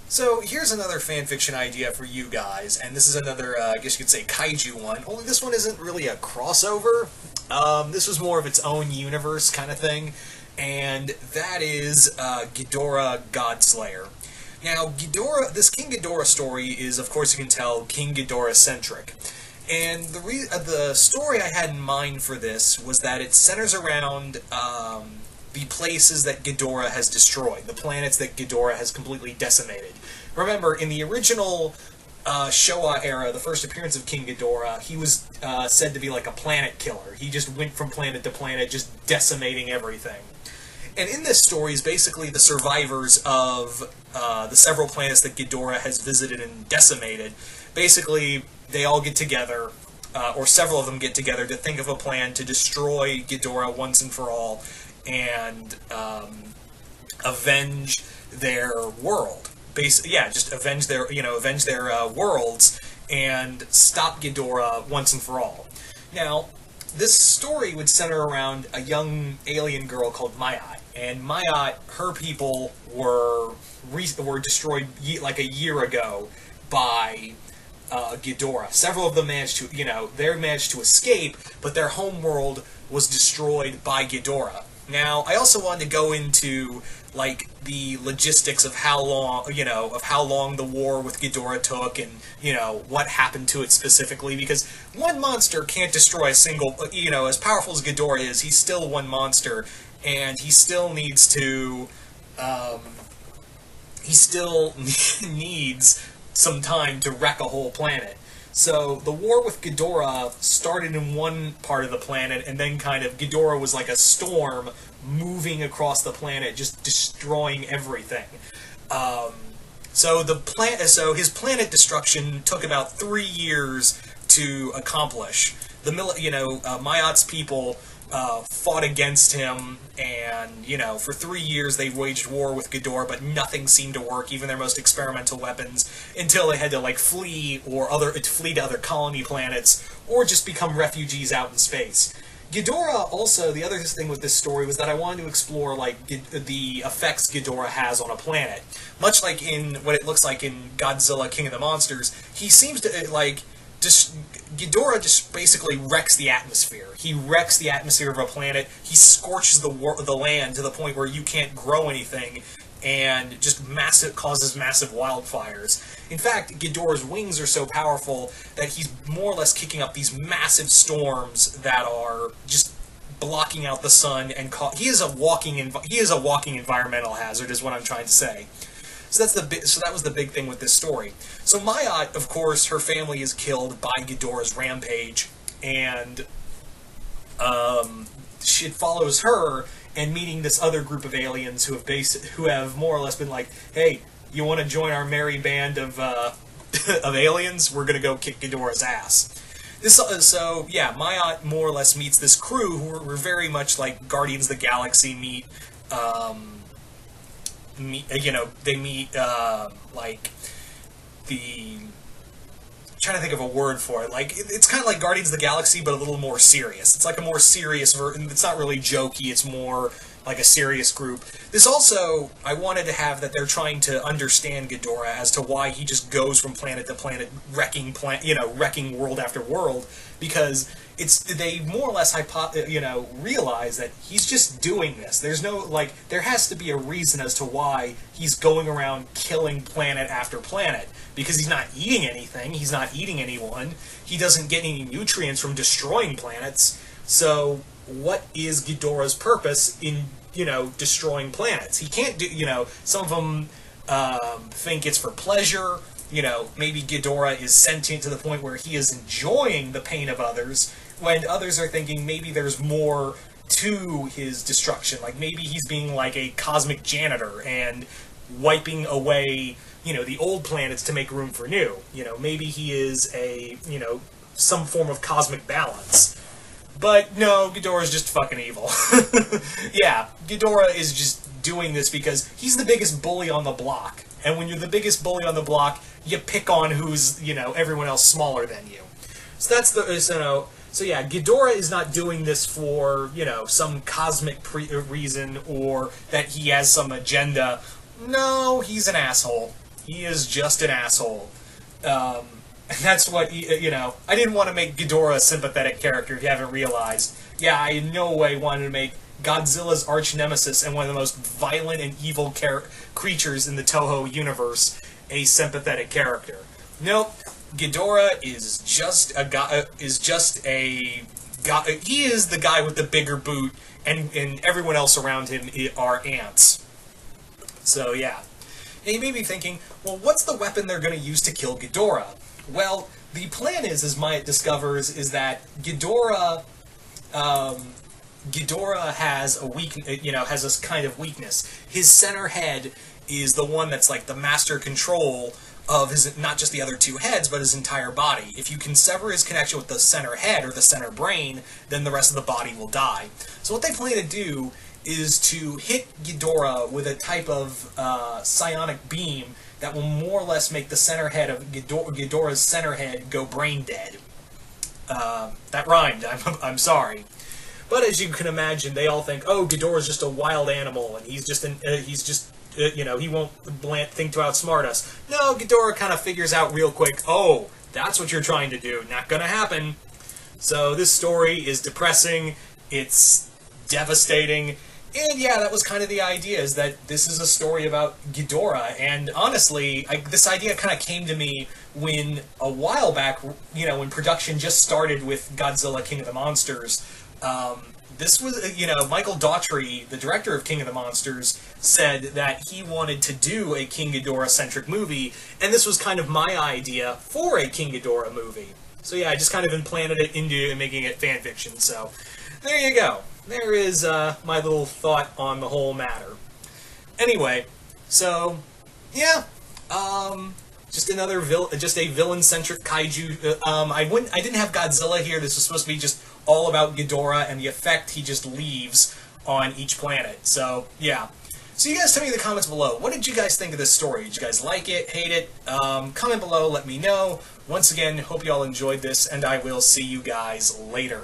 So here's another fanfiction idea for you guys, and this is another, I guess you could say, kaiju one, only this one isn't really a crossover. This was more of its own universe kind of thing, and that is Ghidorah Godslayer. Now, Ghidorah, this King Ghidorah story is, of course you can tell, King Ghidorah-centric. And the story I had in mind for this was that it centers around the places that Ghidorah has destroyed, the planets that Ghidorah has completely decimated. Remember, in the original Showa era, the first appearance of King Ghidorah, he was said to be like a planet killer. He just went from planet to planet, just decimating everything. And in this story is basically the survivors of the several planets that Ghidorah has visited and decimated. Basically, they all get together, or several of them get together, to think of a plan to destroy Ghidorah once and for all, and avenge their world. Just avenge their, worlds and stop Ghidorah once and for all. Now, this story would center around a young alien girl called Mayat, and Mayat, her people were destroyed like a year ago by Ghidorah. Several of them managed to escape, but their home world was destroyed by Ghidorah. Now, I also wanted to go into, like, the logistics of how long the war with Ghidorah took and, what happened to it specifically, because one monster can't destroy a single, as powerful as Ghidorah is, he's still one monster, and he still needs to, needs some time to wreck a whole planet. So the war with Ghidorah started in one part of the planet, and then Ghidorah was like a storm moving across the planet, just destroying everything. So his planet destruction took about 3 years to accomplish. Mayat's people fought against him, and, for 3 years they waged war with Ghidorah, but nothing seemed to work, even their most experimental weapons, until they had to, flee to other colony planets, or just become refugees out in space. Ghidorah, also, the other thing with this story was that I wanted to explore, the effects Ghidorah has on a planet. Much like in what it looks like in Godzilla, King of the Monsters, he seems to, Ghidorah just basically wrecks the atmosphere. He wrecks the atmosphere of a planet. He scorches the land to the point where you can't grow anything, and just causes massive wildfires. In fact, Ghidorah's wings are so powerful that he's more or less kicking up these massive storms that are just blocking out the sun, and he is a walking environmental hazard, is what I'm trying to say. So that was the big thing with this story. So Mayat, of course, her family is killed by Ghidorah's rampage, and it follows her and meeting this other group of aliens who have more or less been like, hey, you want to join our merry band of of aliens? We're gonna go kick Ghidorah's ass. Mayat more or less meets this crew who were very much like Guardians of the Galaxy meet. They meet, trying to think of a word for it. It's kind of like Guardians of the Galaxy, but a little more serious. It's like a more serious version. It's not really jokey. It's more like a serious group. This also, I wanted to have that they're trying to understand Ghidorah as to why he just goes from planet to planet, wrecking world after world, because they more or less realize that he's just doing this. There's no, there has to be a reason as to why he's going around killing planet after planet, because he's not eating anything, he's not eating anyone, he doesn't get any nutrients from destroying planets, so what is Ghidorah's purpose in, destroying planets? He can't do, some of them think it's for pleasure, maybe Ghidorah is sentient to the point where he is enjoying the pain of others, when others are thinking maybe there's more to his destruction, maybe he's being like a cosmic janitor and wiping away, the old planets to make room for new. Maybe he is a, some form of cosmic balance. But no, Ghidorah's just fucking evil. Yeah, Ghidorah is just doing this because he's the biggest bully on the block. And when you're the biggest bully on the block, you pick on who's, everyone else smaller than you. So that's so yeah, Ghidorah is not doing this for, some cosmic reason or that he has some agenda. No, he's an asshole. He is just an asshole. And that's what, you know, I didn't want to make Ghidorah a sympathetic character, if you haven't realized. Yeah, I in no way wanted to make Godzilla's arch-nemesis and one of the most violent and evil creatures in the Toho universe a sympathetic character. Nope, Ghidorah is just a guy, he is the guy with the bigger boot, and everyone else around him are ants. So, yeah. And you may be thinking, well, what's the weapon they're going to use to kill Ghidorah? Well, the plan is, as Maya discovers, is that Ghidorah has has this kind of weakness. His center head is the one that's like the master control of his, not just the other two heads, but his entire body. If you can sever his connection with the center head or the center brain, then the rest of the body will die. So what they plan to do is to hit Ghidorah with a type of psionic beam that will more or less make the center head of Ghidorah's center head go brain dead. That rhymed, I'm sorry. But as you can imagine, they all think, oh, Ghidorah's just a wild animal, and he won't think to outsmart us. No, Ghidorah kind of figures out real quick, oh, that's what you're trying to do. Not gonna happen. So this story is depressing, it's devastating, and yeah, that was kind of the idea, is that this is a story about Ghidorah, and honestly, this idea kind of came to me when, a while back, when production just started with Godzilla King of the Monsters. This was, Michael Daughtry, the director of King of the Monsters, said that he wanted to do a King Ghidorah-centric movie, and this was kind of my idea for a King Ghidorah movie. So yeah, I just kind of implanted it into making it fan fiction, so there you go. There is my little thought on the whole matter. Anyway, so, yeah, just another a villain-centric kaiju. I didn't have Godzilla here. This was supposed to be just all about Ghidorah and the effect he just leaves on each planet. So, yeah. So you guys tell me in the comments below, what did you guys think of this story? Did you guys like it, hate it? Comment below, let me know. Once again, hope you all enjoyed this, and I will see you guys later.